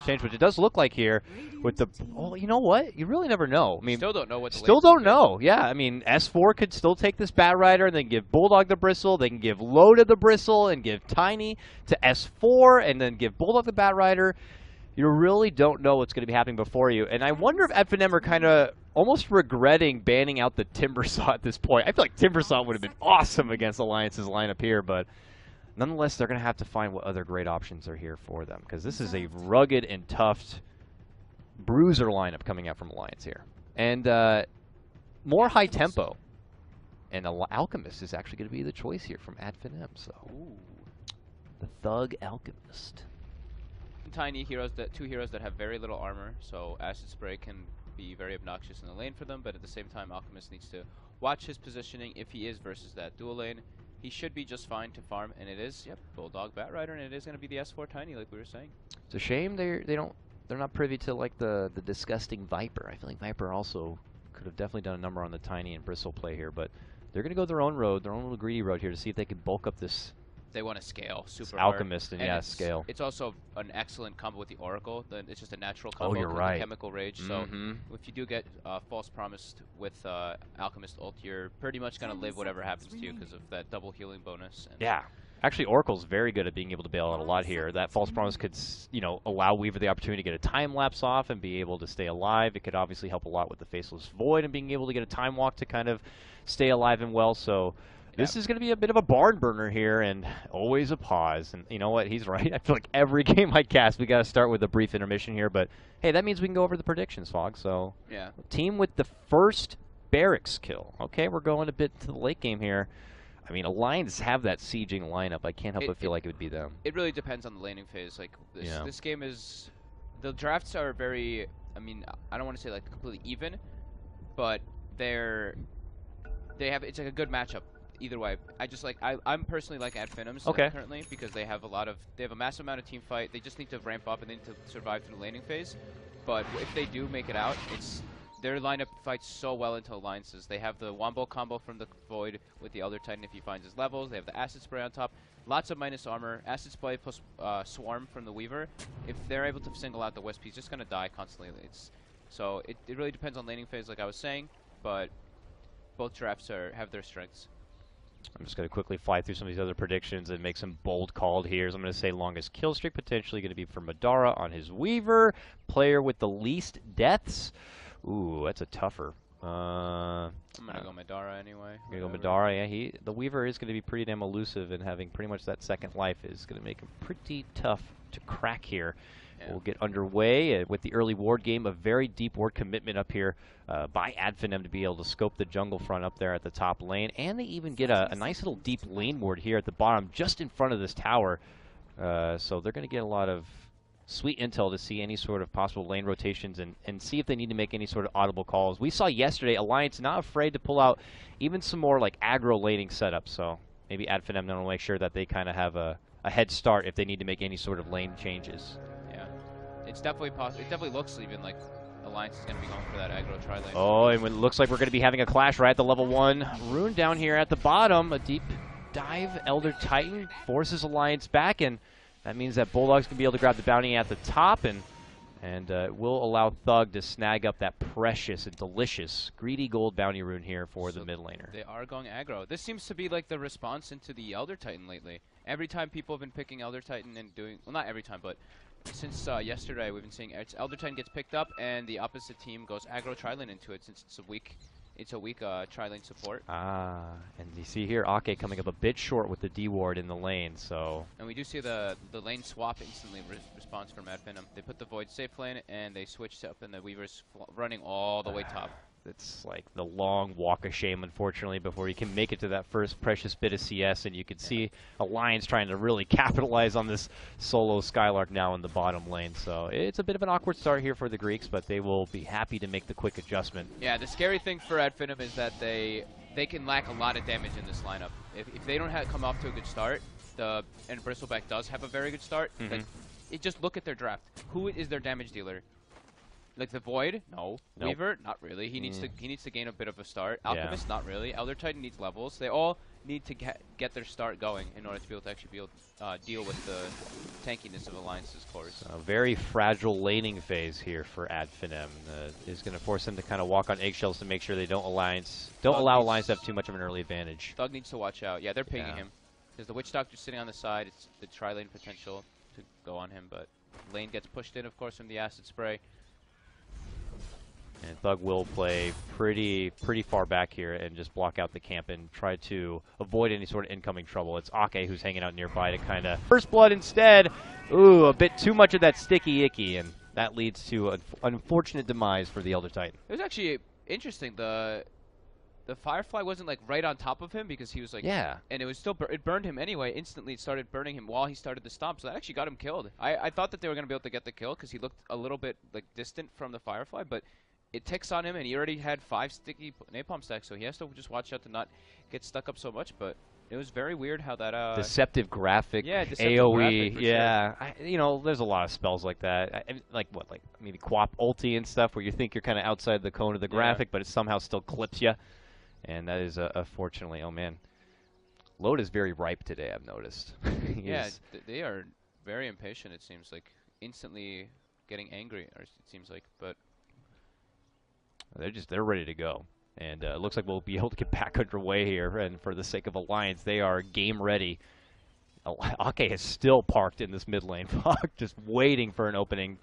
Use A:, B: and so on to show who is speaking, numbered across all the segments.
A: change, which it does look like here with the. Oh, you know what? You really never know. I mean,
B: still don't know what.
A: Still don't know. Yeah, I mean, S4 could still take this Bat Rider and then give Bulldog the Bristle. They can give Loda the Bristle and give Tiny to S4 and then give Bulldog the Bat Rider. You really don't know what's going to be happening before you. And I wonder if Finem are kind of almost regretting banning out the Timbersaw at this point. I feel like Timbersaw would have been awesome against Alliance's lineup here, but nonetheless, they're going to have to find what other great options are here for them, because this is a rugged and tough bruiser lineup coming out from Alliance here. And more high tempo. And Alchemist is actually going to be the choice here from Finem. So, the Thug Alchemist.
B: Tiny heroes, two heroes that have very little armor, so Acid Spray can be very obnoxious in the lane for them, but at the same time, Alchemist needs to watch his positioning if he is versus that dual lane. He should be just fine to farm, and it is, yep, Bulldog Bat Rider, and it is going to be the S4 Tiny, like we were saying.
A: It's a shame they're not privy to like the disgusting Viper. I feel like Viper also could have definitely done a number on the Tiny and Bristle play here, but they're going to go their own road, their own little greedy road here to see if they can bulk up this.
B: They want to scale super
A: Alchemist
B: hard.
A: and yeah, scale.
B: It's also an excellent combo with the Oracle. It's just a natural combo.
A: Oh, you're right.
B: Chemical Rage. So if you do get False Promised with Alchemist ult, you're pretty much going to live whatever happens to you because of that double healing bonus. And
A: yeah. Actually, Oracle's very good at being able to bail out a lot here. That False Promise could, allow Weaver the opportunity to get a time lapse off and be able to stay alive. It could obviously help a lot with the Faceless Void and being able to get a time walk to kind of stay alive and well. So this is going to be a bit of a barn burner here, and always a pause. And you know what? He's right. I feel like every game I cast, we got to start with a brief intermission here. But hey, that means we can go over the predictions, Fog. So
B: yeah,
A: team with the first Barracks kill. Okay, we're going a bit to the late game here. I mean, Alliance have that sieging lineup. I can't help but feel like it would be them.
B: It really depends on the laning phase. Like this game is, the drafts are very. I mean, I don't want to say like completely even, but it's like a good matchup. Either way, I'm personally like at Finem's currently because they have a massive amount of team fight. They just need to ramp up and they need to survive through the laning phase. But if they do make it out, their lineup fights so well into alliances. They have the Wombo combo from the Void with the Elder Titan if he finds his levels. They have the Acid Spray on top. Lots of minus armor. Acid Spray plus Swarm from the Weaver. If they're able to single out the Wisp, he's just going to die constantly. So it really depends on laning phase like I was saying, but both drafts have their strengths.
A: I'm just going to quickly fly through some of these other predictions and make some bold called here. So I'm going to say longest kill streak potentially going to be for Madara on his Weaver. Player with the least deaths. Ooh, that's a tougher.
B: I'm going to go Madara anyway.
A: You're going to go Madara, yeah. The Weaver is going to be pretty damn elusive, and having pretty much that second life is going to make him pretty tough to crack here. Yeah. We'll get underway with the early ward game. A very deep ward commitment up here by Finem to be able to scope the jungle front up there at the top lane. And they even get a nice little deep lane ward here at the bottom just in front of this tower. So they're going to get a lot of sweet intel to see any sort of possible lane rotations and see if they need to make any sort of audible calls. We saw yesterday Alliance not afraid to pull out even some more like aggro laning setups. So maybe Finem will make sure that they kind of have a head start if they need to make any sort of lane changes.
B: It's definitely possible. It definitely looks even like Alliance is going to be going for that aggro tri-lane.
A: Oh, and it looks like we're going to be having a clash right at the level 1 rune down here at the bottom. A deep dive. Elder Titan forces Alliance back, and that means that Bulldog's going to be able to grab the bounty at the top, and will allow Thug to snag up that precious and delicious greedy gold bounty rune here for the mid laner.
B: They are going aggro. This seems to be like the response into the Elder Titan lately. Every time people have been picking Elder Titan and doing, well, not every time, but since yesterday we've been seeing Elder Titan gets picked up and the opposite team goes aggro tri-lane into it since it's a weak tri-lane support.
A: Ah, and you see here Ake coming up a bit short with the D ward in the lane, so.
B: And we do see the lane swap instantly response from Finem. They put the Void safe lane and they switched up, and the Weaver's running all the way top.
A: It's like the long walk of shame, unfortunately, before you can make it to that first precious bit of CS, and you can see Alliance trying to really capitalize on this solo Skylark now in the bottom lane. So it's a bit of an awkward start here for the Greeks, but they will be happy to make the quick adjustment.
B: Yeah, the scary thing for Finem is that they can lack a lot of damage in this lineup. If they don't come off to a good start, and Bristleback does have a very good start, like, just look at their draft. Who is their damage dealer? Like the Void? No. Weaver? Not really. He needs to gain a bit of a start. Alchemist? Not really. Elder Titan needs levels. They all need to get their start going in order to be able to actually deal with the tankiness of Alliance's cores.
A: A very fragile laning phase here for Finem. Is going to force them to kind of walk on eggshells to make sure they don't allow Alliance to have too much of an early advantage.
B: Thug needs to watch out. Yeah, they're pinging him. There's the Witch Doctor sitting on the side. It's the tri-lane potential to go on him, but lane gets pushed in, of course, from the acid spray.
A: And Thug will play pretty far back here and just block out the camp and try to avoid any sort of incoming trouble. It's Ake who's hanging out nearby to kind of first blood instead. Ooh, a bit too much of that sticky icky, and that leads to an unfortunate demise for the Elder Titan.
B: It was actually interesting. The Firefly wasn't like right on top of him because he was like, and it was still it burned him anyway. Instantly, it started burning him while he started the stomp, so that actually got him killed. I thought that they were gonna be able to get the kill because he looked a little bit like distant from the Firefly, but it ticks on him, and he already had 5 sticky napalm stacks, so he has to just watch out to not get stuck up so much. But it was very weird how that
A: deceptive graphic,
B: deceptive
A: AOE,
B: graphic
A: sure. You know, there's a lot of spells like that. Like maybe Quap ulti and stuff, where you think you're kind of outside the cone of the graphic, but it somehow still clips you, and that is unfortunately. Oh man, Load is very ripe today. I've noticed.
B: They are very impatient. It seems like instantly getting angry, or it seems like, but.
A: They're ready to go, and it looks like we'll be able to get back underway here. And for the sake of Alliance, they are game ready. Ake is still parked in this mid lane, just waiting for an opening.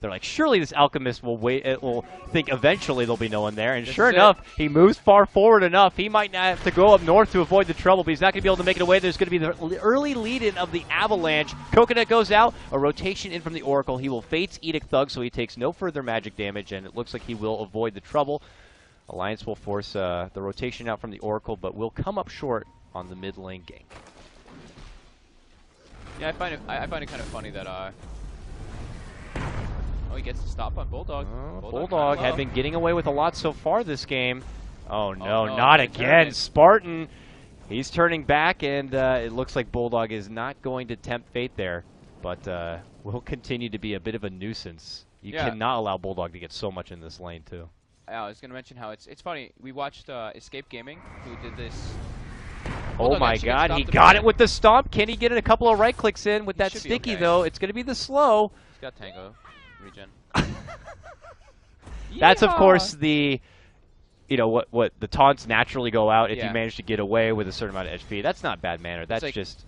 A: They're like, surely this Alchemist will wait. It will think eventually there'll be no one there. And sure enough, he moves far forward enough. He might not have to go up north to avoid the trouble, but he's not going to be able to make it away. There's going to be the early lead-in of the Avalanche. Coconut goes out. A rotation in from the Oracle. He will Fate's Edict Thug, so he takes no further magic damage, and it looks like he will avoid the trouble. Alliance will force the rotation out from the Oracle, but will come up short on the mid lane gank.
B: Yeah, I find it kind of funny that he gets to stop on Bulldog.
A: Bulldog had been getting away with a lot so far this game. Oh no, not again. Spartan, he's turning back, and it looks like Bulldog is not going to tempt fate there, but will continue to be a bit of a nuisance. You cannot allow Bulldog to get so much in this lane too.
B: I was going to mention how it's funny. We watched Escape Gaming, who did this.
A: Oh my god, he got it with the stomp. Can he get a couple of right clicks in with that sticky, though? It's going to be the slow.
B: He's got Tango regen.
A: That's, of course, the, what the taunts naturally go out if you manage to get away with a certain amount of HP. That's not bad manner. That's like just,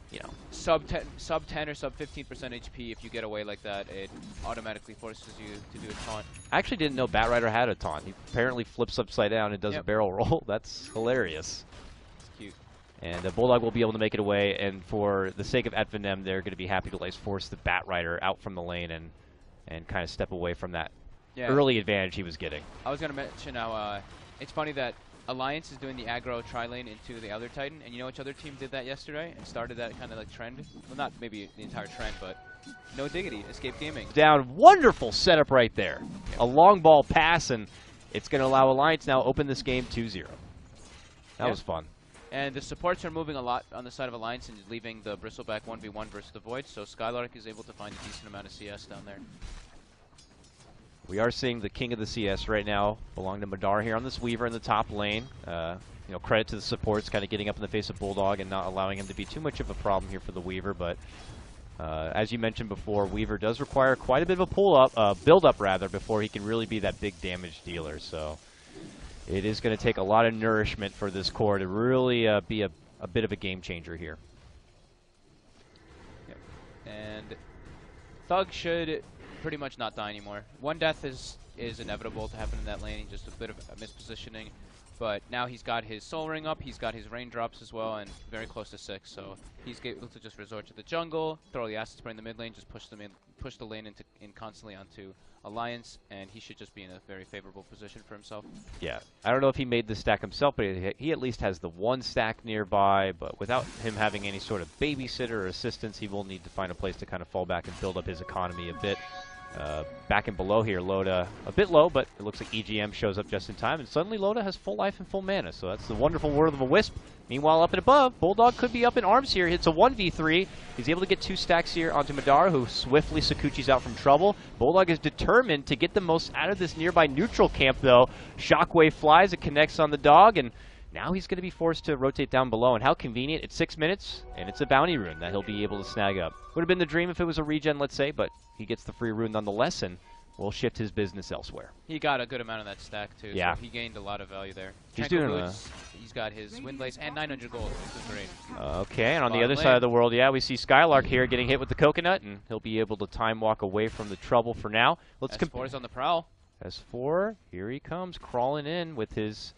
B: sub 10 or sub 15% HP. If you get away like that, it automatically forces you to do a taunt.
A: I actually didn't know Batrider had a taunt. He apparently flips upside down and does a barrel roll. That's hilarious.
B: It's cute.
A: And Bulldog will be able to make it away, and for the sake of Finem, they're going to be happy to force the Batrider out from the lane and kind of step away from that early advantage he was getting.
B: I was going to mention how it's funny that Alliance is doing the aggro tri-lane into the Elder Titan, and you know which other team did that yesterday and started that kind of like trend? Well, not maybe the entire trend, but No Diggity, Escape Gaming.
A: Down, wonderful setup right there. A long ball pass, and it's going to allow Alliance now open this game 2-0. That was fun.
B: And the supports are moving a lot on the side of Alliance and leaving the Bristleback 1v1 versus the Void, so Skylark is able to find a decent amount of CS down there.
A: We are seeing the king of the CS right now belong to Madar here on this Weaver in the top lane. Credit to the supports kind of getting up in the face of Bulldog and not allowing him to be too much of a problem here for the Weaver, but as you mentioned before, Weaver does require quite a bit of a build-up rather, before he can really be that big damage dealer, so it is going to take a lot of nourishment for this core to really be a bit of a game changer here.
B: Yep. And Thug should pretty much not die anymore. One death is inevitable to happen in that lane, just a bit of a mispositioning. But now he's got his Soul Ring up, he's got his Raindrops as well, and very close to 6. So he's able to just resort to the jungle, throw the Acid Spray in the mid lane, just push the lane in constantly onto Alliance, and he should just be in a very favorable position for himself. Yeah,
A: I don't know if he made the stack himself, but he at least has the one stack nearby, but without him having any sort of babysitter or assistance, he will need to find a place to kind of fall back and build up his economy a bit. Back and below here, Loda a bit low, but it looks like EGM shows up just in time, and suddenly Loda has full life and full mana, so that's the wonderful world of a Wisp. Meanwhile, up and above, Bulldog could be up in arms here. It's a 1v3. He's able to get 2 stacks here onto Madara, who swiftly Sakuchi's out from trouble. Bulldog is determined to get the most out of this nearby neutral camp, though. Shockwave flies, it connects on the dog, and Now he's going to be forced to rotate down below, and how convenient. It's 6 minutes, and it's a bounty rune that he'll be able to snag up. Would have been the dream if it was a regen, let's say, but he gets the free rune nonetheless, and will shift his business elsewhere.
B: He got a good amount of that stack, too,
A: yeah.
B: so he gained a lot of value there.
A: He's doing
B: boots, he's got his Windlace and 900 gold, which is great.
A: Okay, and on the other side of the world, yeah, we see Skylark here getting hit with the coconut, and he'll be able to time walk away from the trouble for now. Let's
B: S4's on the prowl.
A: S4, here he comes, crawling in with his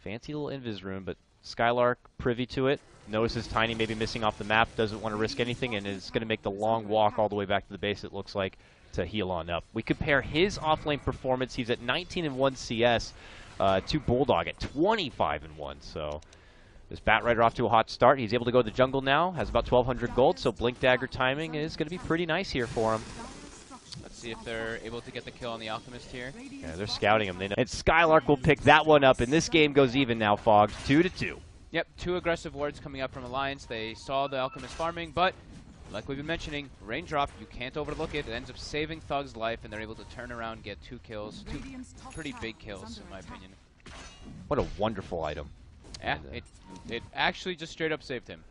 A: fancy little invis rune, but Skylark privy to it, notices Tiny maybe missing off the map, doesn't want to risk anything, and is going to make the long walk all the way back to the base, it looks like, to heal on up. We compare his offlane performance. He's at 19-1 CS to Bulldog at 25-1. So this Batrider off to a hot start. He's able to go to the jungle now. Has about 1,200 gold. So Blink Dagger timing is going to be pretty nice here for him.
B: Let's see if they're able to get the kill on the Alchemist here.
A: Yeah, they're scouting him. They know. And Skylark will pick that one up. And this game goes even now, Fogged. 2-2.
B: Yep, 2 aggressive wards coming up from Alliance. They saw the Alchemist farming, but like we've been mentioning, raindrop, you can't overlook it. It ends up saving Thug's life, and they're able to turn around and get 2 kills. 2 pretty big kills, in my opinion.
A: What a wonderful item.
B: Yeah, it actually just straight up saved him.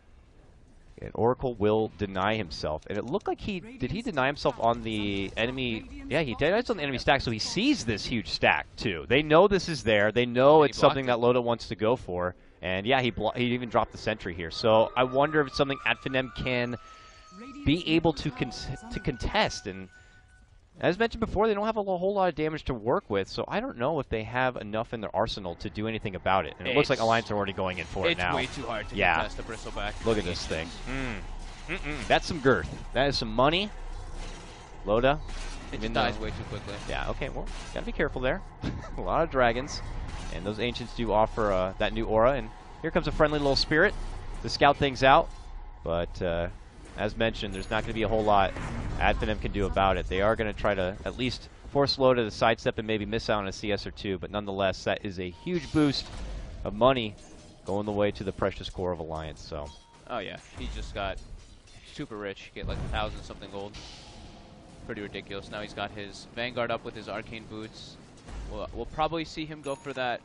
A: And Oracle will deny himself. And it looked like did he deny himself on the enemy? Yeah, he denies on the enemy stack, so he sees this huge stack, too. They know this is there. They know it's something that Loda wants to go for. And yeah, he even dropped the sentry here. So I wonder if it's something at Finem can be able to contest, and as mentioned before, they don't have a whole lot of damage to work with, so I don't know if they have enough in their arsenal to do anything about it. And it looks like Alliance are already going in for it now.
B: It's way too hard to contest the Bristleback.
A: Look at this thing. That's some girth. That is some money. Loda.
B: It just dies way too quickly.
A: Yeah, okay, well, gotta be careful there. A lot of dragons, and those Ancients do offer that new aura, and here comes a friendly little spirit to scout things out, but as mentioned, there's not going to be a whole lot Finem can do about it. They are going to try to at least force Loda to sidestep and maybe miss out on a CS or 2, but nonetheless, that is a huge boost of money going the way to the precious core of Alliance. So.
B: Oh yeah, he just got super rich, get like 1,000-something gold. Pretty ridiculous. Now he's got his Vanguard up with his Arcane Boots. We'll probably see him go for that.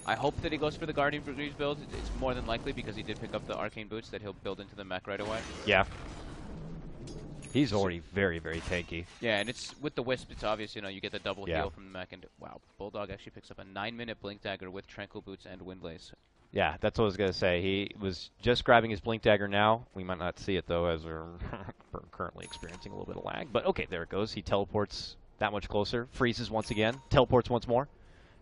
B: I hope that he goes for the Guardian Breeze build. It's more than likely because he did pick up the Arcane Boots that he'll build into the mech right away.
A: Yeah. He's already very, very tanky.
B: Yeah, and it's with the Wisp, it's obvious, you know, you get the double heal from the mech. And wow, Bulldog actually picks up a 9-minute Blink Dagger with Tranquil Boots and Windlace.
A: Yeah, that's what I was going to say. He was just grabbing his Blink Dagger now. We might not see it, though, as we're currently experiencing a little bit of lag. But okay, there it goes. He teleports that much closer, freezes once again, teleports once more.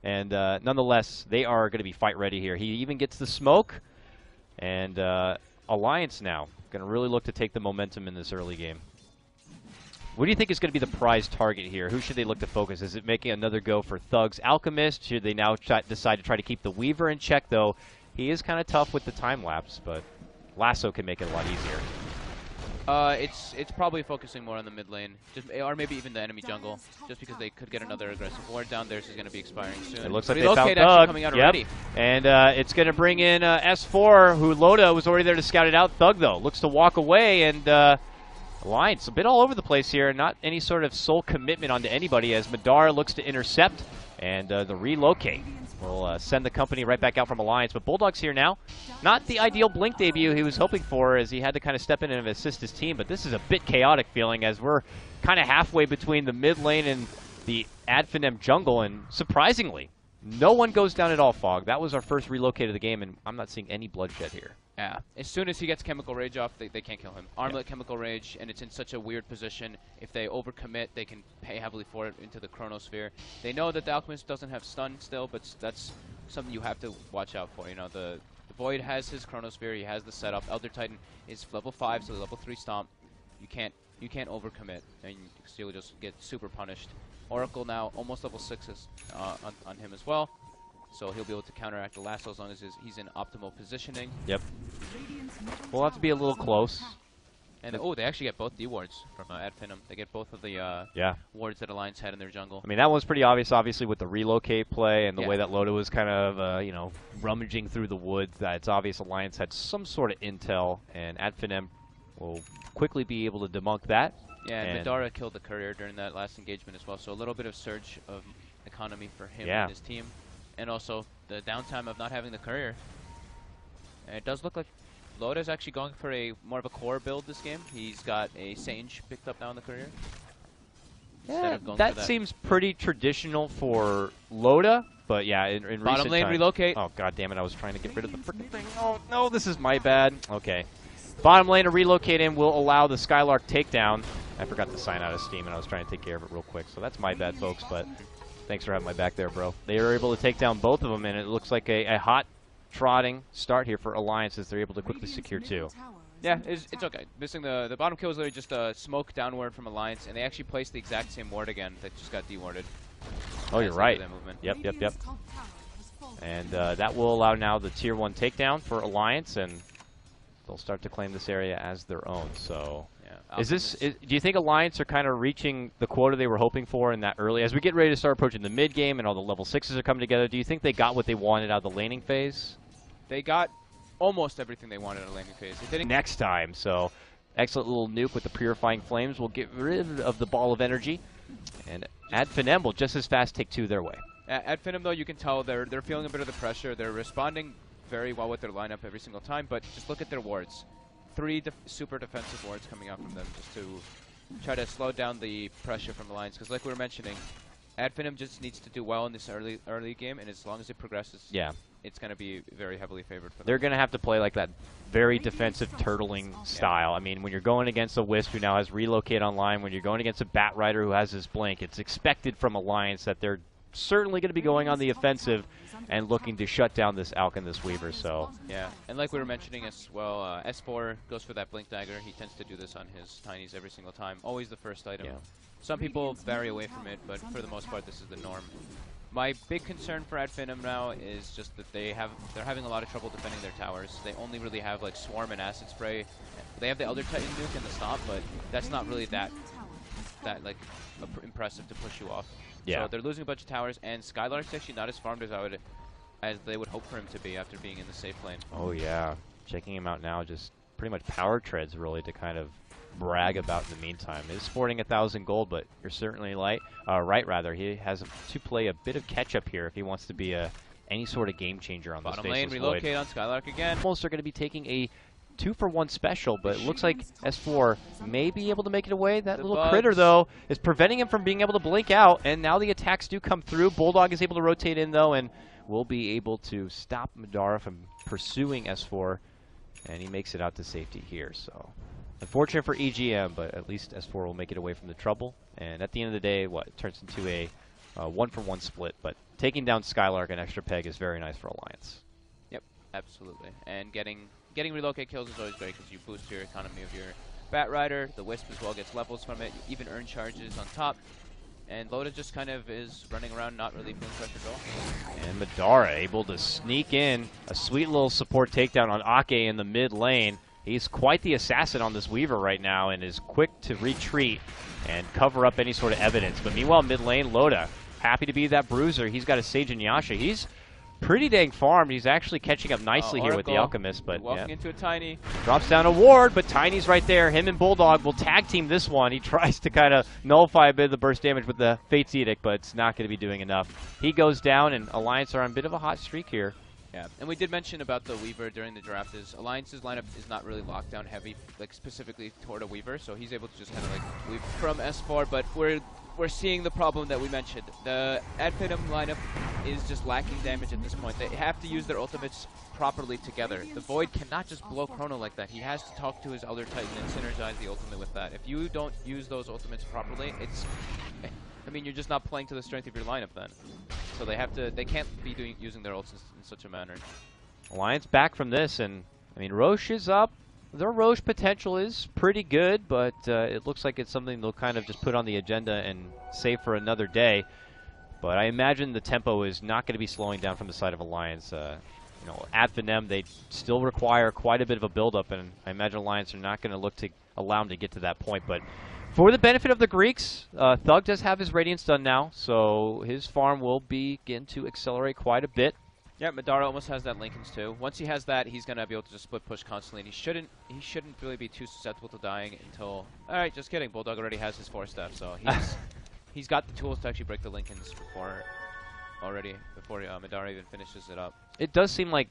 A: And nonetheless, they are going to be fight ready here. He even gets the smoke. And Alliance now going to really look to take the momentum in this early game. What do you think is going to be the prize target here? Who should they look to focus? Is it making another go for Thug's Alchemist? Should they now decide to try to keep the Weaver in check, though? He is kind of tough with the time lapse, but Lasso can make it a lot easier.
B: It's probably focusing more on the mid lane, or maybe even the enemy jungle, just because they could get another aggressive ward down. Theirs is going to be expiring soon.
A: It looks like they found Thug.
B: Coming out already.
A: And it's going to bring in S4, who Loda was already there to scout it out. Thug, though, looks to walk away, and Alliance a bit all over the place here. Not any sort of sole commitment onto anybody, as Madara looks to intercept, and the relocate will send the company right back out from Alliance. But Bulldog's here now. Not the ideal Blink debut he was hoping for, as he had to kind of step in and assist his team. But this is a bit chaotic feeling, as we're kind of halfway between the mid lane and the Finem jungle. And surprisingly, no one goes down at all, Fog. That was our first relocate of the game, and I'm not seeing any bloodshed here.
B: Yeah, as soon as he gets Chemical Rage off, they can't kill him. Armlet Chemical Rage, and it's in such a weird position. If they overcommit, they can pay heavily for it into the Chronosphere. They know that the Alchemist doesn't have stun still, but that's something you have to watch out for. You know, the Void has his Chronosphere, he has the setup. Elder Titan is level 5, so level 3 stomp. You can't overcommit, and you'll just get super punished. Oracle now almost level 6 on him as well. So he'll be able to counteract the lasso as long as he's in optimal positioning.
A: Yep. We'll have to be a little close.
B: And they actually get both D wards from Finem. They get both of the wards that Alliance had in their jungle.
A: I mean, that one's pretty obvious, obviously, with the relocate play and the way that Loda was kind of, you know, rummaging through the woods. That it's obvious Alliance had some sort of intel, and Finem will quickly be able to debunk that.
B: Yeah, and Madara killed the courier during that last engagement as well. So a little bit of surge of economy for him and his team. and also the downtime of not having the courier. And it does look like Loda is actually going for a more of a core build this game. He's got a Sage picked up now in the courier.
A: Yeah, that seems pretty traditional for Loda, but yeah, in recent
B: bottom lane
A: time,
B: relocate.
A: Oh god damn it! I was trying to get rid of the freaking thing. Oh no, this is my bad. Okay, bottom lane to relocate in will allow the Skylark takedown. I forgot to sign out of Steam, and I was trying to take care of it real quick, so that's my bad, folks. But thanks for having my back there, bro. They are able to take down both of them, and it looks like a hot trotting start here for Alliance as they're able to quickly secure 2.
B: Yeah, it's okay. Missing the bottom kill was literally just a smoke downward from Alliance, and they actually placed the exact same ward again that just got dewarded.
A: Oh, you're right. Yep. And that will allow now the tier 1 takedown for Alliance, and they'll start to claim this area as their own. So, yeah, do you think Alliance are kind of reaching the quota they were hoping for in that early? As we get ready to start approaching the mid game and all the level 6s are coming together, do you think they got what they wanted out of the laning phase?
B: They got almost everything they wanted in the laning phase. It didn't
A: next time, so excellent little nuke with the Purifying Flames will get rid of the ball of energy, and Finem will just as fast take 2 their way.
B: At Finem, though, you can tell they're feeling a bit of the pressure. They're responding very well with their lineup every single time, but just look at their wards. 3 super defensive wards coming out from them just to try to slow down the pressure from Alliance, because like we were mentioning, Finem just needs to do well in this early game, and as long as it progresses,
A: yeah,
B: it's going to be very heavily favored for them.
A: They're going to have to play like that very defensive turtling style. I mean, when you're going against a Wisp who now has Relocate online, when you're going against a Bat Rider who has his Blink, it's expected from Alliance that they're certainly going to be going on the offensive and looking to shut down this Alk and this Weaver. So
B: yeah, and like we were mentioning as well, S4 goes for that Blink Dagger. He tends to do this on his Tinies every single time. Always the first item. Yeah. Some people vary away from it, but for the most part, this is the norm. My big concern for Finem now is just that they're having a lot of trouble defending their towers. They only really have like Swarm and Acid Spray. They have the Elder Titan nuke and the Stomp, but that's not really that like impressive to push you off.
A: Yeah.
B: So they're losing a bunch of towers, and Skylark's actually not as farmed as they would hope for him to be after being in the safe lane.
A: Oh yeah, checking him out now, just pretty much power treads really to kind of brag about in the meantime. Is sporting 1,000 gold, but you're certainly right. He has to play a bit of catch up here if he wants to be any sort of game changer on this
B: bottom lane. Relocate on Skylark again.
A: Almost are going to be taking a 2-for-1 special, but it looks like S4 may be able to make it away. That little critter, though, is preventing him from being able to blink out, and now the attacks do come through. Bulldog is able to rotate in, though, and will be able to stop Madara from pursuing S4, and he makes it out to safety here. So unfortunate for EGM, but at least S4 will make it away from the trouble. And at the end of the day, it turns into a 1-for-1 split. But taking down Skylark and extra peg is very nice for Alliance.
B: Yep, absolutely. And getting relocate kills is always great because you boost your economy of your Bat Rider. The Wisp as well gets levels from it. You even earn charges on top. And Loda just kind of is running around, not really feeling pressure at all.
A: And Madara able to sneak in a sweet little support takedown on Ake in the mid lane. He's quite the assassin on this Weaver right now and is quick to retreat and cover up any sort of evidence. But meanwhile, mid lane, Loda, happy to be that bruiser. He's got a Sage and Yasha. He's pretty dang farmed. He's actually catching up nicely here with the Alchemist. But
B: walking into a Tiny.
A: Drops down a ward, but Tiny's right there. Him and Bulldog will tag team this one. He tries to kind of nullify a bit of the burst damage with the Fate's Edict, but it's not going to be doing enough. He goes down, and Alliance are on a bit of a hot streak here.
B: Yeah, and we did mention about the Weaver during the draft is Alliance's lineup is not really lockdown heavy, like specifically toward a Weaver, so he's able to just kind of like weave from S4, but we're seeing the problem that we mentioned. The Finem lineup is just lacking damage at this point. They have to use their ultimates properly together. The Void cannot just blow Chrono like that. He has to talk to his Elder Titan and synergize the ultimate with that. If you don't use those ultimates properly, I mean, you're just not playing to the strength of your lineup then. So they can't be using their ults in such a manner.
A: Alliance back from this, and I mean, Roche is up. Their Roche potential is pretty good, but it looks like it's something they'll kind of just put on the agenda and save for another day. But I imagine the tempo is not going to be slowing down from the side of Alliance. You know, at Finem, they still require quite a bit of a build-up, and I imagine Alliance are not going to look to allow them to get to that point. But for the benefit of the Greeks, Thug does have his Radiance done now, so his farm will begin to accelerate quite a bit.
B: Yeah, Madara almost has that Linken's too. Once he has that, he's gonna be able to just split push constantly, and he shouldn't really be too susceptible to dying until. All right, just kidding. Bulldog already has his 4-step, so he's got the tools to actually break the Linken's before already before Madara even finishes it up.
A: It does seem like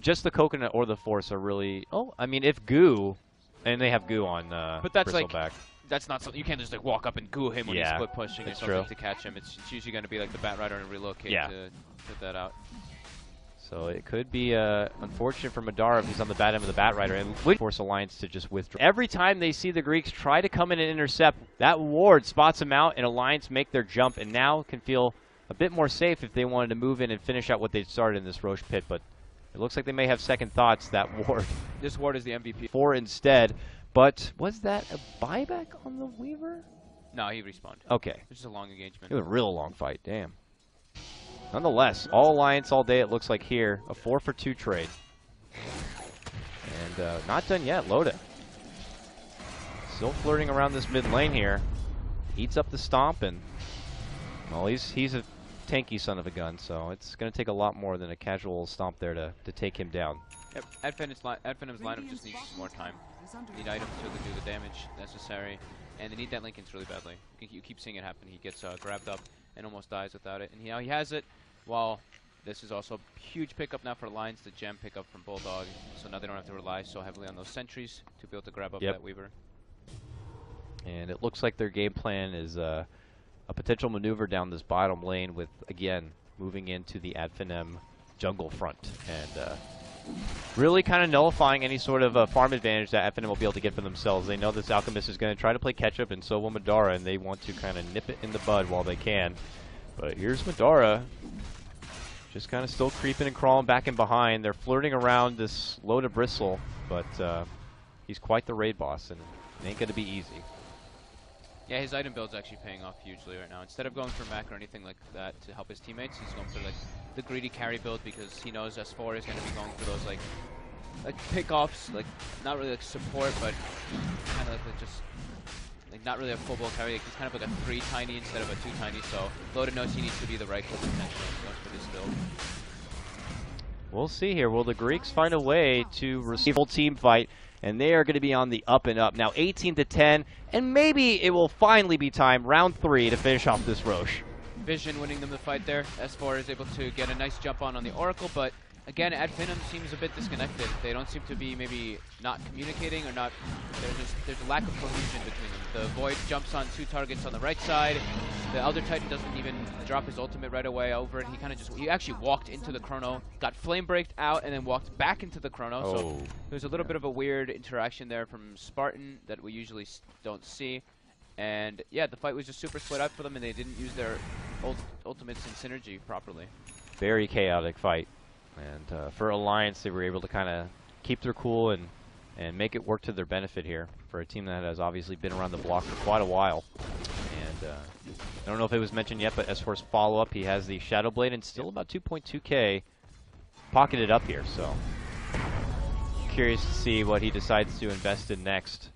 A: just the coconut or the force are really. Oh, I mean, if goo, and they have goo on
B: but that's
A: Bristleback.
B: Like, that's not something you can't just like walk up and goo him when he's split pushing or something to catch him. It's usually going to be like the Bat Rider and relocate to put that out.
A: So it could be unfortunate for Madara if he's on the bad end of the Bat Rider and would force Alliance to just withdraw. Every time they see the Greeks try to come in and intercept, that ward spots them out and Alliance make their jump and now can feel a bit more safe if they wanted to move in and finish out what they started in this Roche pit. But it looks like they may have second thoughts, that ward.
B: This ward is the MVP.
A: 4 instead. But was that a buyback on the Weaver?
B: No, he respawned.
A: Okay.
B: This is a long engagement.
A: It was a real long fight, damn. Nonetheless, all Alliance all day it looks like here. A 4-for-2 trade. And not done yet, Loda. Still flirting around this mid lane here. Eats up the stomp and, well, he's a tanky son of a gun, so it's going to take a lot more than a casual stomp there to take him down.
B: Yep, Adfinim's lineup just needs more time. They need items to do the damage necessary, and they need that Linken's really badly. You keep seeing it happen. He gets grabbed up and almost dies without it, and now he has it. While this is also a huge pickup now for Alliance, the gem pickup from Bulldog, so now they don't have to rely so heavily on those sentries to be able to grab up that Weaver.
A: And it looks like their game plan is a potential maneuver down this bottom lane with, again, moving into the Adfinem jungle front and really kind of nullifying any sort of farm advantage that Adfinem will be able to get for themselves. They know this Alchemist is going to try to play catch-up, and so will Madara, and they want to kind of nip it in the bud while they can. But here's Madara, just kind of still creeping and crawling back and behind. They're flirting around this Loda Bristle, but he's quite the raid boss, and it ain't going to be easy.
B: Yeah, his item build's actually paying off hugely right now. Instead of going for mech or anything like that to help his teammates, he's going for like the greedy carry build because he knows S4 is going to be going for those like pickoffs, like not really like support, but kind of like just like not really a full blown carry. Like he's kind of like a 3 tiny instead of a 2 tiny. So Loda knows he needs to be the right kill potential for this build.
A: We'll see here. Will the Greeks find a way to receive a full team fight? And they are going to be on the up and up. Now 18-10, and maybe it will finally be time, round 3, to finish off this Roche.
B: Vision winning them the fight there. S4 is able to get a nice jump on the Oracle, but again, Adfinem seems a bit disconnected. They don't seem to be maybe not communicating or not. There's a lack of cohesion between them. The Void jumps on 2 targets on the right side. The Elder Titan doesn't even drop his ultimate right away over it. He actually walked into the Chrono, got flame braked out, and then walked back into the Chrono. So there's a little bit of a weird interaction there from Spartan that we usually don't see. And yeah, the fight was just super split up for them, and they didn't use their ultimates in synergy properly.
A: Very chaotic fight. And for Alliance, they were able to kind of keep their cool and make it work to their benefit here for a team that has obviously been around the block for quite a while. And I don't know if it was mentioned yet, but S4's follow-up, he has the Shadow Blade and still about 2.2k pocketed up here. So curious to see what he decides to invest in next.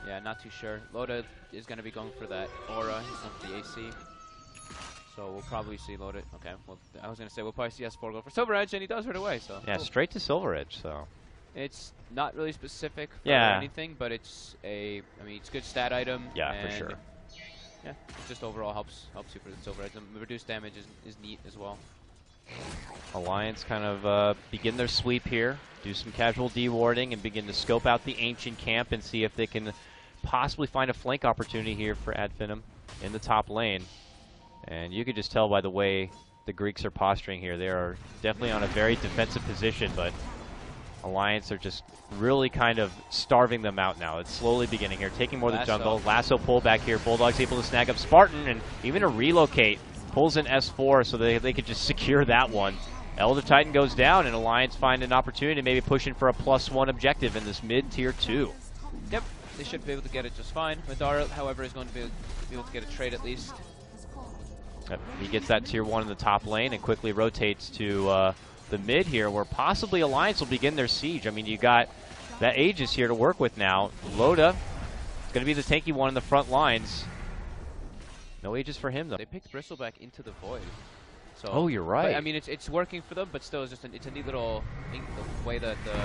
B: Yeah, not too sure. Loda is going to be going for that Aura. He's going for the AC. So we'll probably see Loda. Okay, well, I was going to say we'll probably see S4 go for Silver Edge, and he does right away. So
A: yeah, cool. Straight to Silver Edge. So
B: it's not really specific for anything, but it's a, I mean, it's a good stat item.
A: Yeah, for sure.
B: Yeah, it just overall helps you for the Silver Edge. The reduced damage is neat as well.
A: Alliance kind of begin their sweep here, do some casual dewarding, and begin to scope out the Ancient camp and see if they can possibly find a flank opportunity here for Adfinem in the top lane. And you could just tell by the way the Greeks are posturing here. They are definitely on a very defensive position, but Alliance are just really kind of starving them out now. It's slowly beginning here, taking more of the jungle. Lasso pull back here. Bulldog's able to snag up Spartan, and even a relocate. Pulls in S4 so they could just secure that one. Elder Titan goes down, and Alliance find an opportunity to maybe push in for a +1 objective in this mid-tier 2.
B: Yep, they should be able to get it just fine. Madara, however, is going to be able to get a trade at least.
A: Yep, he gets that tier 1 in the top lane and quickly rotates to the mid here, where possibly Alliance will begin their siege. I mean, you got that Aegis here to work with now. Loda is going to be the tanky one in the front lines. No Aegis for him, though.
B: They picked Bristleback into the Void. So,
A: oh, you're right.
B: But, I mean, it's working for them, but still, it's a neat little thing, the way that the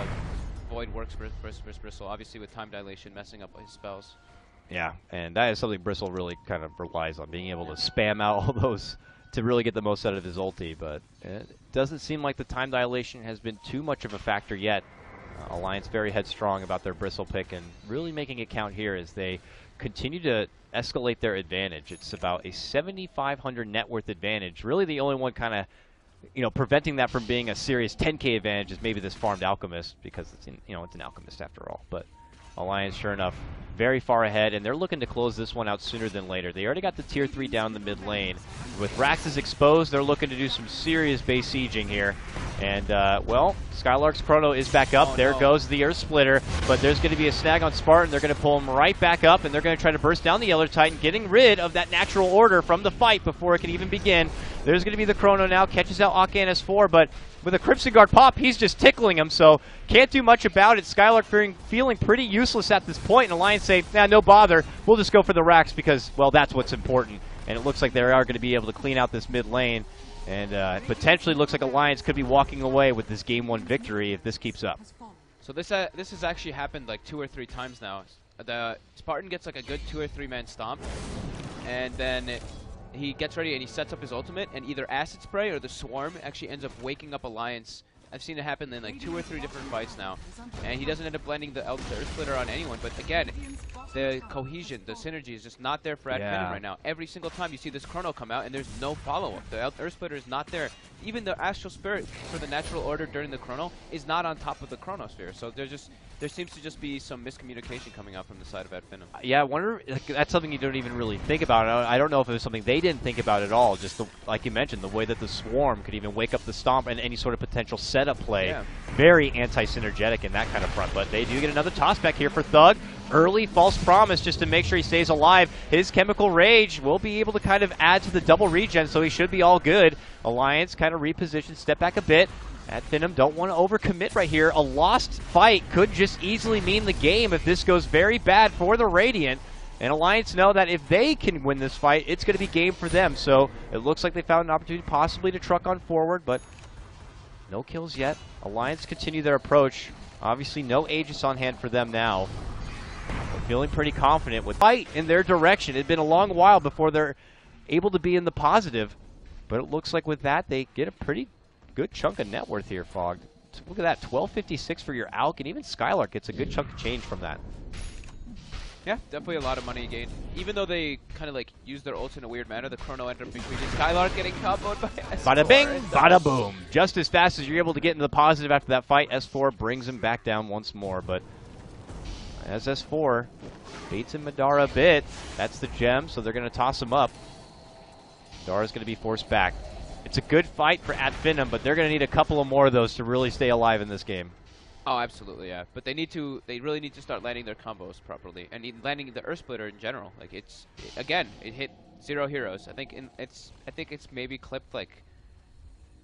B: Void works for Bristle. Obviously, with time dilation, messing up his spells.
A: Yeah, and that is something Bristle really kind of relies on, being able to spam out all those to really get the most out of his ulti, but it doesn't seem like the time dilation has been too much of a factor yet. Alliance very headstrong about their bristle pick and really making it count here as they continue to escalate their advantage. It's about a 7,500 net worth advantage. Really the only one kind of, you know, preventing that from being a serious 10K advantage is maybe this farmed Alchemist, because it's it's an Alchemist after all. But Alliance, sure enough, very far ahead, and they're looking to close this one out sooner than later. They already got the tier 3 down the mid lane. With Raxus exposed, they're looking to do some serious base sieging here. And, well, Skylark's Chrono is back up. There goes the Earth Splitter, but there's going to be a snag on Spartan. They're going to pull him right back up, and they're going to try to burst down the Elder Titan, getting rid of that natural order from the fight before it can even begin. There's going to be the Chrono now, catches out Akan S4, but with a Crimson Guard pop, he's just tickling him, so can't do much about it. Skylark feeling pretty useless at this point, and Alliance say, nah, no bother, we'll just go for the Rax because, well, that's what's important. And it looks like they are going to be able to clean out this mid lane, and potentially looks like Alliance could be walking away with this Game 1 victory if this keeps up.
B: So this has actually happened like 2 or 3 times now. The Spartan gets like a good 2 or 3 man stomp, and then he gets ready and he sets up his ultimate, and either Acid Spray or the Swarm actually ends up waking up Alliance. I've seen it happen in like 2 or 3 different fights now, and he doesn't end up blending the Earth Splitter on anyone. But again, the cohesion, the synergy is just not there for Finem right now. Every single time you see this Chrono come out and there's no follow-up. The Earth Splitter is not there. Even the Astral Spirit for the natural order during the Chrono is not on top of the Chronosphere. So there seems to just be some miscommunication coming out from the side of Finem.
A: Yeah, I wonder, like, that's something you don't even really think about. I don't know if it was something they didn't think about at all. Just like you mentioned, the way that the Swarm could even wake up the Stomp and any sort of potential setup play. Yeah. Very anti-synergetic in that kind of front. But they do get another toss back here for Thug. Early false promise just to make sure he stays alive. His Chemical Rage will be able to kind of add to the double regen, so he should be all good. Alliance kind of repositioned, step back a bit. Finem don't want to overcommit right here. A lost fight could just easily mean the game if this goes very bad for the Radiant. And Alliance know that if they can win this fight, it's going to be game for them. So it looks like they found an opportunity possibly to truck on forward, but no kills yet. Alliance continue their approach. Obviously no Aegis on hand for them now. But feeling pretty confident with fight in their direction. It had been a long while before they're able to be in the positive. But it looks like with that, they get a pretty good chunk of net worth here, Fogged. Look at that, 1256 for your Alk, and even Skylark gets a good chunk of change from that.
B: Yeah, definitely a lot of money gained. Even though they kind of like use their ults in a weird manner, the Chrono ended up between Skylark getting comboed by S4.
A: Bada bing, bada boom. Just as fast as you're able to get into the positive after that fight, S4 brings him back down once more. But as S4 baits in Madara a bit, that's the gem, so they're going to toss him up. Madara's going to be forced back. It's a good fight for Finem, but they're going to need a couple of more of those to really stay alive in this game.
B: Oh, absolutely, yeah. But they really need to start landing their combos properly, and landing the Earth Splitter in general. Like it hit 0 heroes. I think it's maybe clipped like,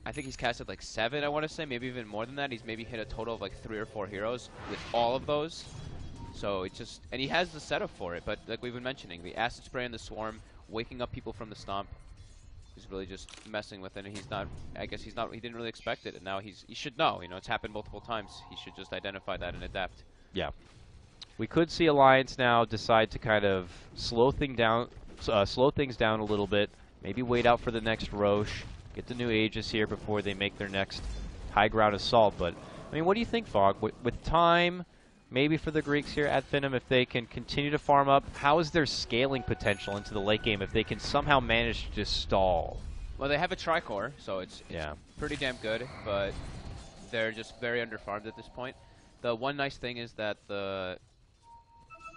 B: I think he's casted like 7. I want to say maybe even more than that. He's maybe hit a total of like 3 or 4 heroes with all of those. So it's just, and he has the setup for it. But like we've been mentioning, the Acid Spray and the Swarm, waking up people from the Stomp. He's really just messing with it, and he's not. I guess he didn't really expect it, and now he should know. You know, it's happened multiple times. He should just identify that and adapt. Yeah,
A: we could see Alliance now decide to kind of slow things down a little bit. Maybe wait out for the next Roche, get the new Aegis here before they make their next high ground assault. But I mean, what do you think, Fog? With time, maybe for the Greeks here at Finem, if they can continue to farm up, how is their scaling potential into the late game if they can somehow manage to just stall?
B: Well, they have a Tricore, so it's pretty damn good, but they're just very underfarmed at this point. The one nice thing is that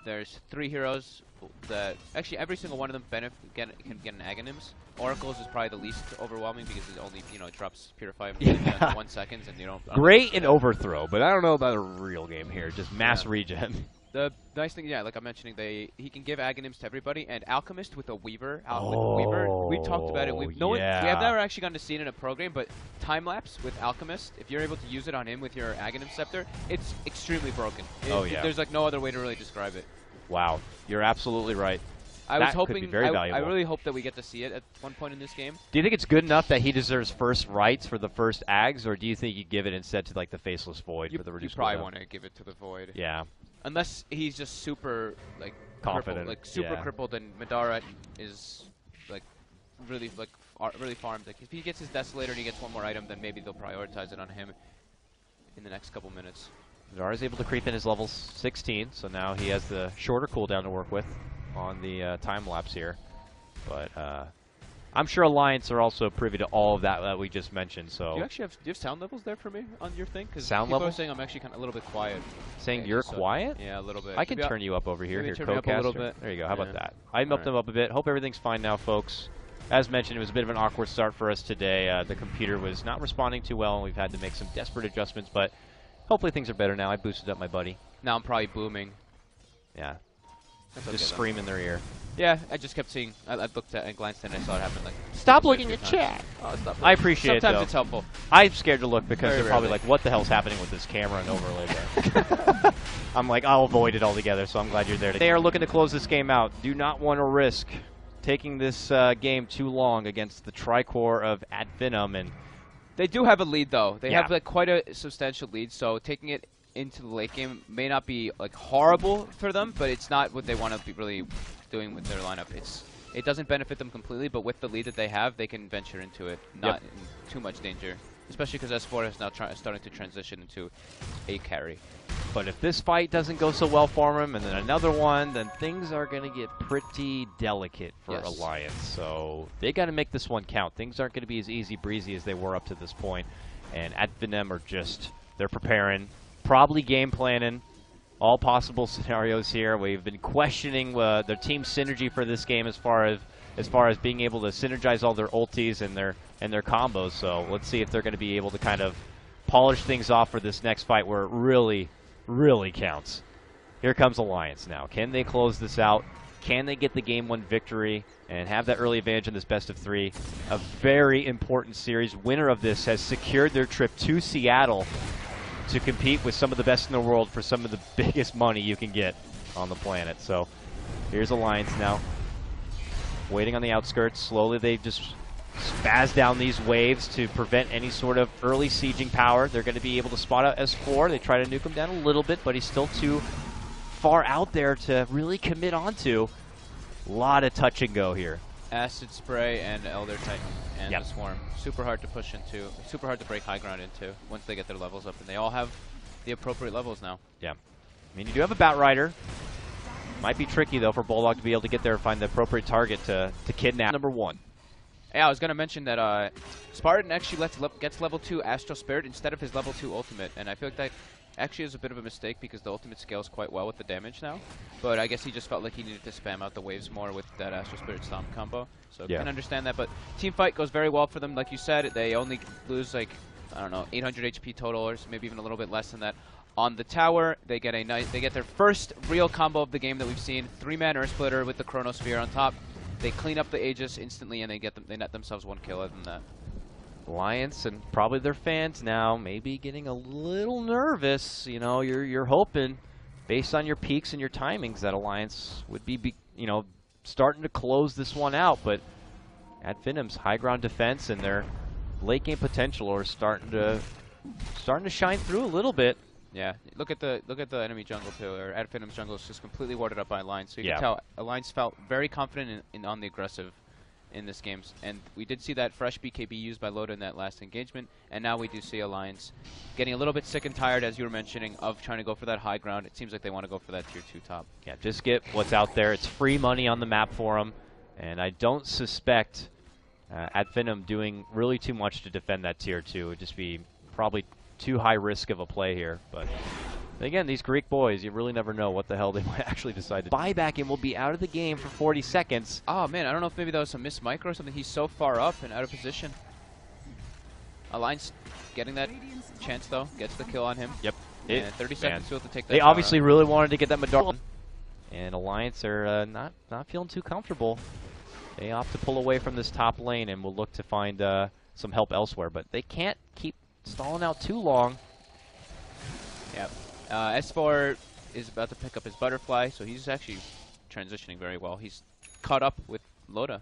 B: there's 3 heroes that actually every single one of them can get an Aghanims. Oracle's is probably the least overwhelming because it only it drops Purify in 1 second, and you don't.
A: Great in Overthrow, but I don't know about a real game here. Just mass regen.
B: The nice thing, like I'm mentioning, he can give Aghanims to everybody, and Alchemist with a Weaver. We talked about it. We have never actually gotten to see it in a pro game, but time lapse with Alchemist, if you're able to use it on him with your Aghanim Scepter, it's extremely broken. There's like no other way to really describe it.
A: Wow, you're absolutely right.
B: I was hoping, I really hope that we get to see it at one point in this game.
A: Do you think it's good enough that he deserves first rights for the first Ags, or do you think you give it instead to like the Faceless Void for the reduced?
B: You probably want to give it to the Void.
A: Yeah.
B: Unless he's just super like
A: confident,
B: crippled, crippled, and Madara is like really really farmed. Like if he gets his Desolator and he gets one more item, then maybe they'll prioritize it on him in the next couple minutes.
A: Zara is able to creep in his level 16, so now he has the shorter cooldown to work with on the time lapse here. But I'm sure Alliance are also privy to all of that we just mentioned. So
B: do you actually have sound levels there for me on your thing? Because
A: sound
B: people
A: level?
B: are saying I'm actually kind of a little bit quiet.
A: Saying you're quiet?
B: Yeah, a little bit.
A: I can turn you up over here.
B: Turn me up a little bit.
A: There you go. How about that? I upped them up a bit. Hope everything's fine now, folks. As mentioned, it was a bit of an awkward start for us today. The computer was not responding too well, and we've had to make some desperate adjustments, but hopefully things are better now. I boosted up my buddy.
B: Now I'm probably booming.
A: Yeah.
B: That's
A: Just
B: okay,
A: scream in their ear.
B: Yeah, I just kept seeing. I looked at and glanced and I saw it happen. Like,
A: stop looking at chat.
B: Oh,
A: I appreciate it.
B: Sometimes it's helpful.
A: I'm scared to look because
B: Very
A: they're probably
B: rarely.
A: like, "What the hell's happening with this camera and overlay there?" I'm like, I'll avoid it altogether. So I'm glad you're there. They are looking to close this game out. Do not want to risk taking this game too long against the Tricore of Finem, and
B: they do have a lead though. They have like quite a substantial lead. So taking it into the late game may not be like horrible for them, but it's not what they want to be really doing with their lineup. It doesn't benefit them completely, but with the lead that they have, they can venture into it, not in too much danger. Especially because S4 is now starting to transition into a carry.
A: But if this fight doesn't go so well for him, and then another one, then things are going to get pretty delicate for Alliance. So they got to make this one count. Things aren't going to be as easy breezy as they were up to this point. And Finem are they're preparing, probably game planning, all possible scenarios here. We've been questioning their team synergy for this game as far as being able to synergize all their ultis and their combos. So let's see if they're going to be able to kind of polish things off for this next fight where it really counts. Here comes Alliance now. Can they close this out? Can they get the game one victory and have that early advantage in this best of three? A very important series. Winner of this has secured their trip to Seattle to compete with some of the best in the world for some of the biggest money you can get on the planet. So here's Alliance now, waiting on the outskirts. Slowly they just spaz down these waves to prevent any sort of early sieging power. They're going to be able to spot out S4. They try to nuke him down a little bit, but he's still too far out there to really commit onto. A lot of touch and go here.
B: Acid Spray and Elder Titan and the Swarm. Super hard to push into, super hard to break high ground into once they get their levels up, and they all have the appropriate levels now. Yeah.
A: I mean, you do have a Batrider. Might be tricky, though, for Bulldog to be able to get there and find the appropriate target to kidnap number one.
B: Yeah, I was going to mention that Spartan actually gets level 2 Astral Spirit instead of his level 2 ultimate, and I feel like that actually is a bit of a mistake because the ultimate scales quite well with the damage now. But I guess he just felt like he needed to spam out the waves more with that Astral Spirit Stomp combo. So I can understand that, but team fight goes very well for them. Like you said, they only lose like, I don't know, 800 HP total, or maybe even a little bit less than that. On the tower, they get their first real combo of the game that we've seen. 3-man Earth Splitter with the Chronosphere on top. They clean up the Aegis instantly, and they net themselves one kill. Other than that,
A: Alliance and probably their fans now maybe getting a little nervous. You know, you're hoping, based on your peaks and your timings, that Alliance would be starting to close this one out. But Finem's high ground defense and their late game potential are starting to shine through a little bit.
B: Yeah, look at the enemy jungle too. Or Finem's jungle is just completely warded up by Alliance. So you can tell Alliance felt very confident on the aggressive in this game, and we did see that fresh BKB used by Loda in that last engagement, and now we do see Alliance getting a little bit sick and tired, as you were mentioning, of trying to go for that high ground. It seems like they want to go for that tier 2 top.
A: Yeah, just get what's out there. It's free money on the map for them, and I don't suspect Finem doing really too much to defend that tier 2. It would just be probably too high risk of a play here, but again, these Greek boys, you really never know what the hell they might actually decide to do. Buyback and will be out of the game for 40 seconds.
B: Oh man, I don't know if maybe that was a miss micro or something. He's so far up and out of position. Alliance getting that chance though, gets the kill on him.
A: Yep.
B: And 30 seconds to take that.
A: They obviously really wanted to get that Madara, and Alliance are not feeling too comfortable. They opt to pull away from this top lane and will look to find some help elsewhere, but they can't keep stalling out too long.
B: Yep. S4 is about to pick up his Butterfly, so he's actually transitioning very well. He's caught up with Loda.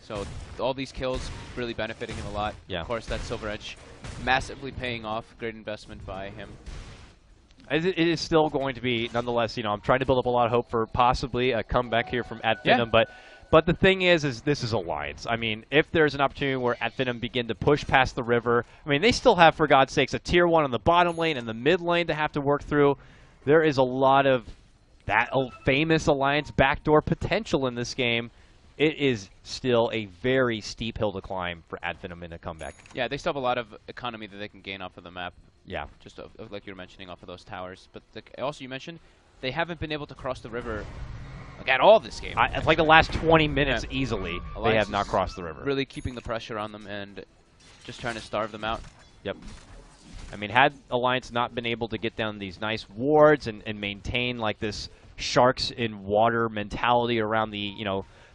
B: So all these kills really benefiting him a lot.
A: Yeah.
B: Of course, that Silver Edge massively paying off. Great investment by him.
A: It is still going to be, nonetheless, I'm trying to build up a lot of hope for possibly a comeback here from Finem, but But the thing is this is Alliance. I mean, if there's an opportunity where Finem begin to push past the river, I mean, they still have, for God's sakes, a tier 1 on the bottom lane and the mid lane to have to work through. There is a lot of that famous Alliance backdoor potential in this game. It is still a very steep hill to climb for Finem in a comeback.
B: Yeah, they still have a lot of economy that they can gain off of the map.
A: Yeah.
B: Just like you were mentioning, off of those towers. But also you mentioned they haven't been able to cross the river like at all this game.
A: It's like the last 20 minutes easily,
B: Alliance
A: they have not crossed the river.
B: Really keeping the pressure on them and just trying to starve them out.
A: Yep. I mean, had Alliance not been able to get down these nice wards and maintain like this sharks in water mentality around the,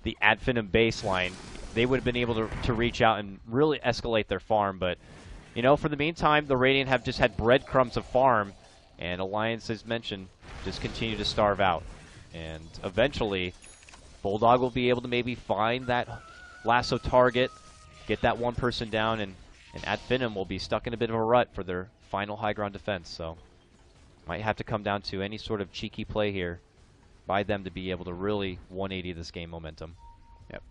A: the Finem baseline, they would have been able to reach out and really escalate their farm. But, for the meantime, the Radiant have just had breadcrumbs of farm, and Alliance, as mentioned, just continue to starve out. And eventually, Bulldog will be able to maybe find that lasso target, get that one person down, and Finem will be stuck in a bit of a rut for their final high ground defense. So, might have to come down to any sort of cheeky play here by them to be able to really 180 this game momentum.
B: Yep.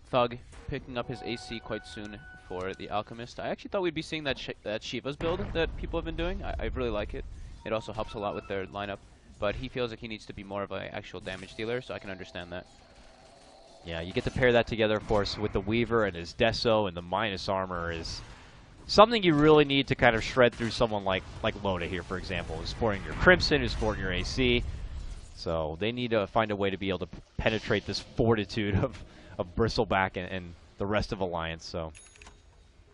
B: Thug picking up his AC quite soon for the Alchemist. I actually thought we'd be seeing that Shiva's build that people have been doing. I really like it. It also helps a lot with their lineup. But he feels like he needs to be more of an actual damage dealer, so I can understand that.
A: Yeah, you get to pair that together, of course, with the Weaver and his Deso and the minus armor is something you really need to kind of shred through someone like Loda here, for example, who's sporting your Crimson, who's sporting your AC. So they need to find a way to be able to penetrate this fortitude of Bristleback and the rest of Alliance. So,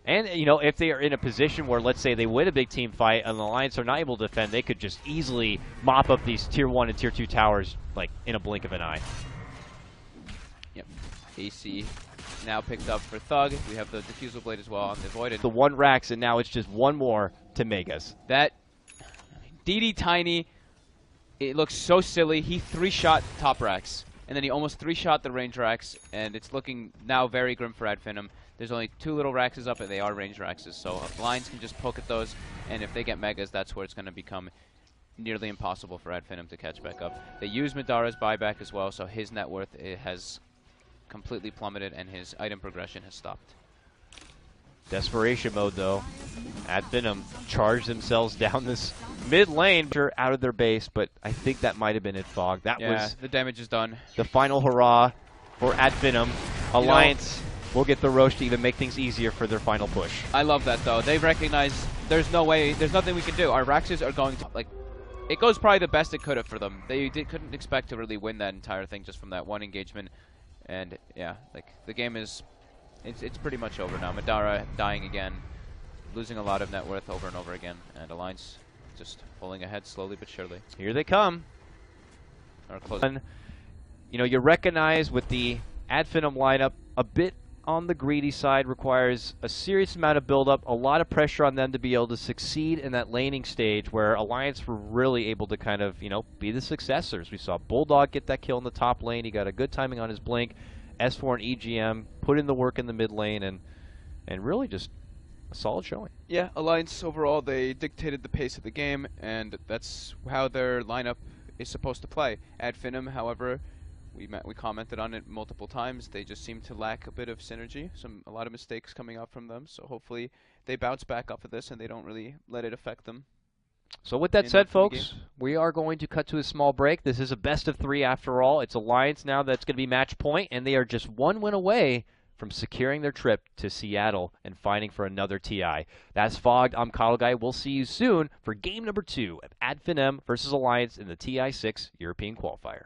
A: and, if they are in a position where, let's say, they win a big team fight and the Alliance are not able to defend, they could just easily mop up these Tier 1 and Tier 2 towers, like, in a blink of an eye.
B: Yep. AC now picked up for Thug. We have the Diffusal Blade as well on the Void.
A: The one Rax, and now it's just one more to Megas.
B: That DD Tiny, it looks so silly. He 3-shot top Rax, and then he almost 3-shot the range Rax, and it's looking now very grim for Finem. There's only 2 little Raxes up, and they are ranged Raxes, so lines can just poke at those, and if they get Megas, that's where it's going to become nearly impossible for Finem to catch back up. They use Madara's buyback as well, so his net worth has completely plummeted, and his item progression has stopped.
A: Desperation mode, though. Finem charged themselves down this mid lane, out of their base, but I think that might have been it, Fog. That was
B: the damage is done.
A: The final hurrah for Finem. Alliance will get the Roche to even make things easier for their final push.
B: I love that, though. They recognize there's nothing we can do. Our Raxes are going to, it goes probably the best it could have for them. They couldn't expect to really win that entire thing just from that one engagement. And, yeah, the game is, it's pretty much over now. Madara dying again, losing a lot of net worth over and over again, and Alliance just pulling ahead slowly but surely.
A: Here they come.
B: Or close.
A: You recognize with the Finem lineup, a bit on the greedy side, requires a serious amount of build-up, a lot of pressure on them to be able to succeed in that laning stage where Alliance were really able to kind of, be the successors. We saw Bulldog get that kill in the top lane. He got a good timing on his blink. S4 and EGM put in the work in the mid lane and really just a solid showing.
B: Yeah, Alliance overall, they dictated the pace of the game, and that's how their lineup is supposed to play. Finem, however, we commented on it multiple times. They just seem to lack a bit of synergy. A lot of mistakes coming up from them. So hopefully they bounce back off of this and they don't really let it affect them.
A: So with that said, folks, we are going to cut to a small break. This is a best of 3 after all. It's Alliance now that's going to be match point, and they are just one win away from securing their trip to Seattle and fighting for another TI. That's Fogged. I'm Coddle Guy. We'll see you soon for game number 2 of Finem versus Alliance in the TI6 European Qualifier.